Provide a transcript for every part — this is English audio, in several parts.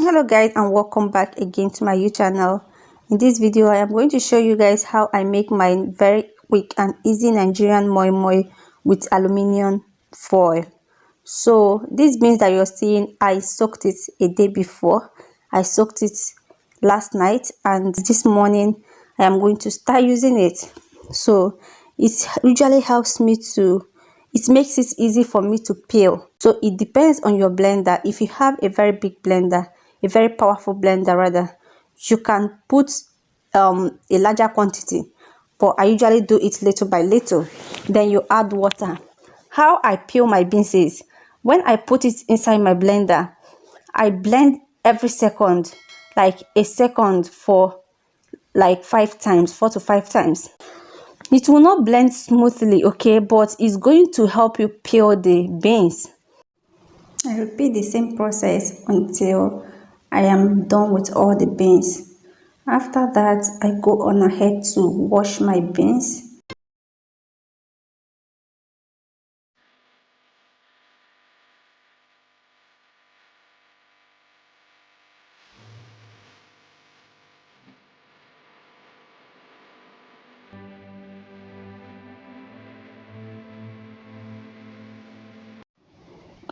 Hello guys, and welcome back again to my YouTube channel. In this video I am going to show you guys how I make my very quick and easy Nigerian moi moi with aluminium foil. So this means that you're seeing I soaked it a day before. I soaked it last night, and this morning I am going to start using it. So it usually helps me to, it makes it easy for me to peel. So it depends on your blender. If you have a very big blender, a very powerful blender rather, you can put a larger quantity, but I usually do it little by little. Then you add water. How I peel my beans is, when I put it inside my blender, I blend every second, like a second for like 5 times, 4 to 5 times. It will not blend smoothly, okay, but it's going to help you peel the beans. I repeat the same process until I am done with all the beans. After that, I go on ahead to wash my beans.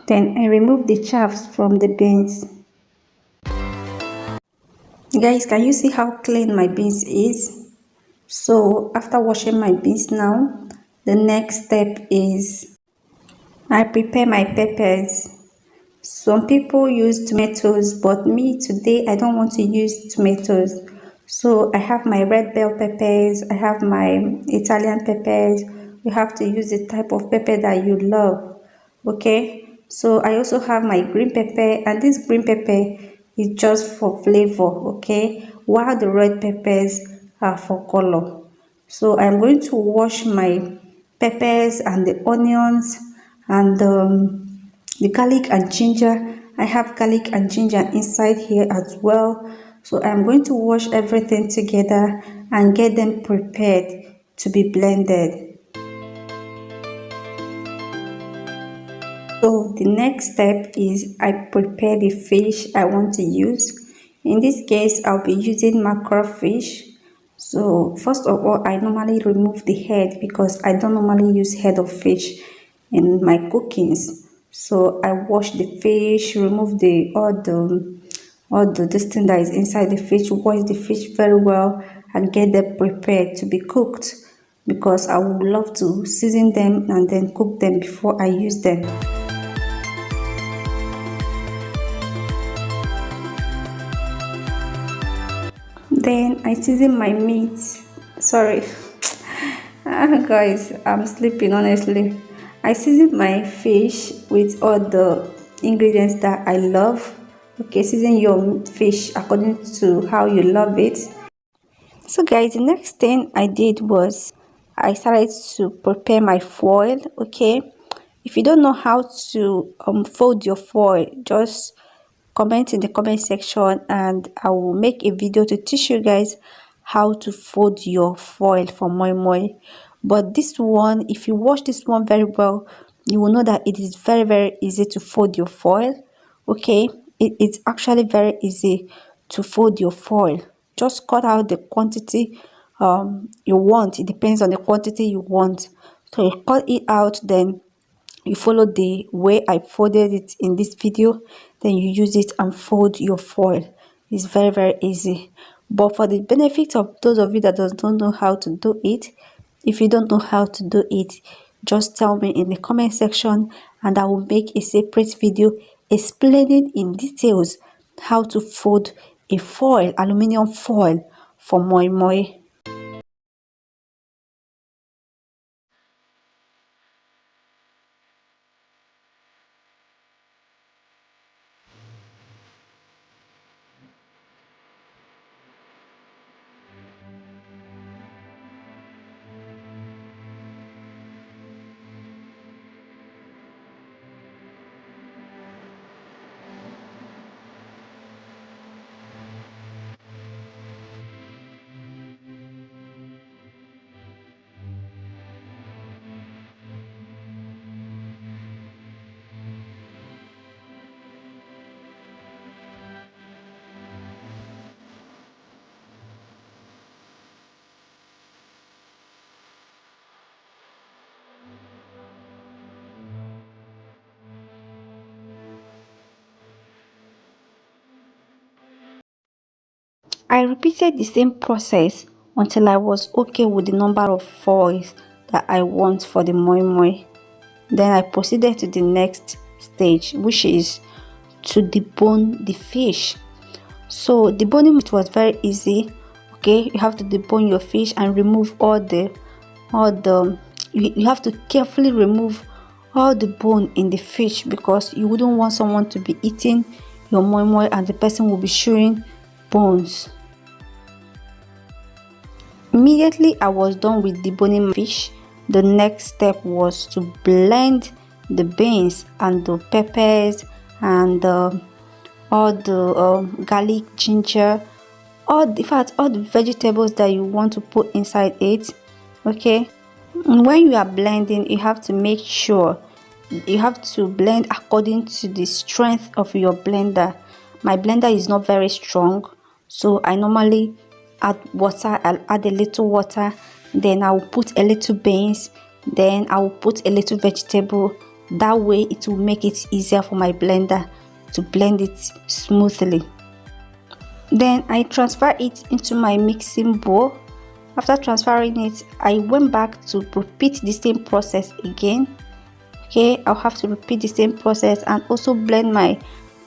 Then I remove the chaffs from the beans. Guys, can you see how clean my beans is? So after washing my beans now, the next step is I prepare my peppers. Some people use tomatoes, but me today I don't want to use tomatoes. So I have my red bell peppers, I have my Italian peppers. You have to use the type of pepper that you love. Okay, so I also have my green pepper, and this green pepper is just for flavor, okay, while the red peppers are for color. So I'm going to wash my peppers and the onions and the garlic and ginger. I have garlic and ginger inside here as well. So I'm going to wash everything together and get them prepared to be blended. So the next step is I prepare the fish I want to use. In this case, I'll be using mackerel fish. So first of all, I normally remove the head because I don't normally use head of fish in my cookings. So I wash the fish, remove the all the this thing that is inside the fish, wash the fish very well and get them prepared to be cooked, because I would love to season them and then cook them before I use them. Then I season my meat. Sorry. Guys, I'm sleeping honestly. I season my fish with all the ingredients that I love. Okay, season your fish according to how you love it. So guys, the next thing I did was I started to prepare my foil. Okay, if you don't know how to fold your foil, just comment in the comment section and I will make a video to teach you guys how to fold your foil for moi moi. But this one, if you watch this one very well, you will know that it is very easy to fold your foil. Okay, it's actually very easy to fold your foil. Just cut out the quantity you want. It depends on the quantity you want, so you cut it out, then you follow the way I folded it in this video, then you use it and fold your foil. It's very easy. But for the benefit of those of you that don't know how to do it, if you don't know how to do it, just tell me in the comment section and I will make a separate video explaining in details how to fold a foil, aluminium foil for moi moi. I repeated the same process until I was okay with the number of foils that I want for the moi moi. Then I proceeded to the next stage, which is to debone the fish. So deboning it was very easy. Okay, you have to debone your fish and remove all the you have to carefully remove all the bone in the fish, because you wouldn't want someone to be eating your moi moi and the person will be showing bones. Immediately I was done with deboning my fish, the next step was to blend the beans and the peppers and all the garlic, ginger, in fact all the vegetables that you want to put inside it. Okay, and when you are blending, you have to make sure you have to blend according to the strength of your blender. My blender is not very strong, so I normally add water. I'll add a little water, then I will put a little beans, then I will put a little vegetable. That way it will make it easier for my blender to blend it smoothly. Then I transfer it into my mixing bowl. After transferring it, I went back to repeat the same process again. Okay, I'll have to repeat the same process and also blend my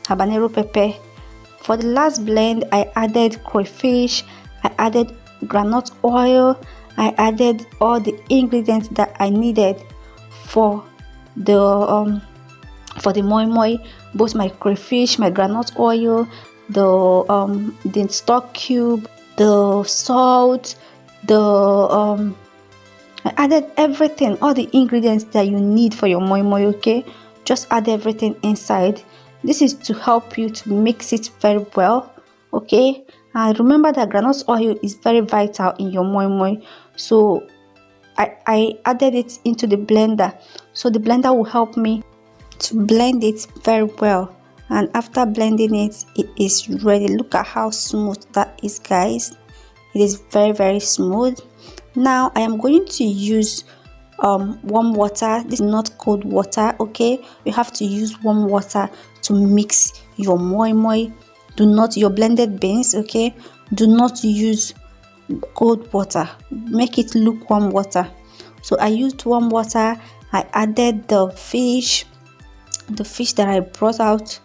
habanero pepper. For the last blend, I added crayfish, I added groundnut oil, I added all the ingredients that I needed for the moi moi, both my crayfish, my groundnut oil, the stock cube, the salt, I added everything, all the ingredients that you need for your moi moi. Okay, just add everything inside. This is to help you to mix it very well. Okay, and remember that groundnut oil is very vital in your moi moi. So I added it into the blender, so the blender will help me to blend it very well. And after blending it, it is ready. Look at how smooth that is, guys. It is very smooth. Now I am going to use warm water. This is not cold water. Okay, you have to use warm water to mix your moi moi. Do not your blended beans. Okay, do not use cold water. Make it lukewarm water. So I used warm water. I added the fish that I brought out,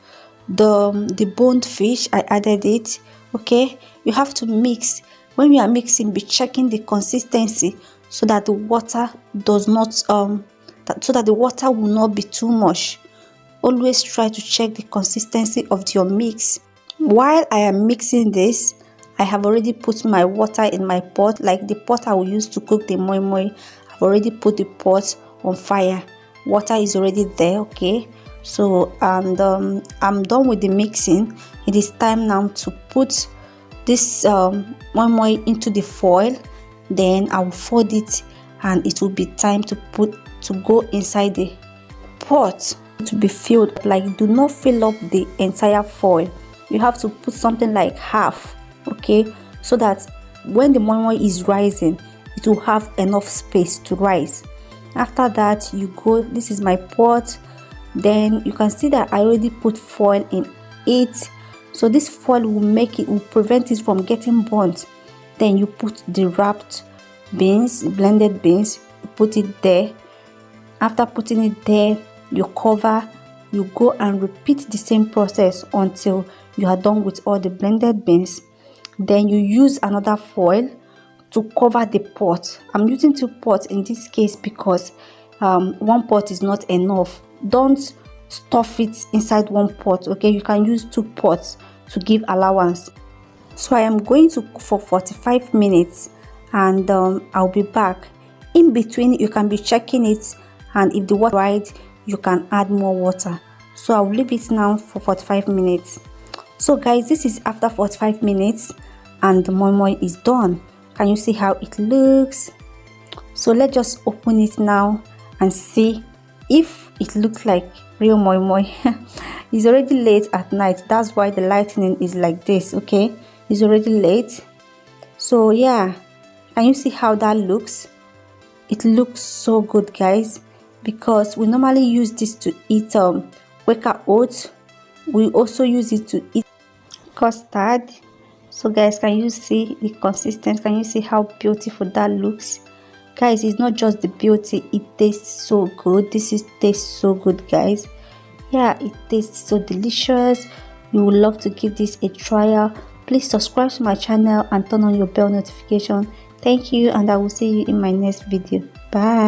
the boned fish. I added it. Okay, you have to mix. When you are mixing, be checking the consistency so that the water does not so that the water will not be too much. Always try to check the consistency of your mix. While I am mixing this, I have already put my water in my pot, like the pot I will use to cook the moi moi. I've already put the pot on fire. Water is already there. Okay, so I'm done with the mixing. It is time now to put this moi moi into the foil. Then I will fold it and it will be time to go inside the pot to be filled up. Like, do not fill up the entire foil. You have to put something like half. Okay, so that when the moi moi is rising, it will have enough space to rise. After that, you go, this is my pot. Then you can see that I already put foil in it, so this foil will prevent it from getting burnt. Then you put the wrapped beans, blended beans, you put it there. After putting it there, you cover. You go and repeat the same process until you are done with all the blended beans. Then you use another foil to cover the pot. I'm using 2 pots in this case because 1 pot is not enough. Don't stuff it inside 1 pot. Okay, you can use 2 pots to give allowance. So I am going to cook for 45 minutes and I'll be back. In between, you can be checking it, and if the water is right, you can add more water. So I'll leave it now for 45 minutes. So guys, this is after 45 minutes and the moi moi is done. Can you see how it looks? So let's just open it now and see if it looks like real moi moi. It's already late at night, that's why the lighting is like this. Okay, it's already late. So yeah, can you see how that looks? It looks so good, guys, because we normally use this to eat Quaker oats. We also use it to eat custard. So guys, can you see the consistency? Can you see how beautiful that looks? Guys, it's not just the beauty, it tastes so good. This is tastes so good, guys. Yeah, it tastes so delicious. You would love to give this a trial. Please subscribe to my channel and turn on your bell notification. Thank you, and I will see you in my next video. Bye.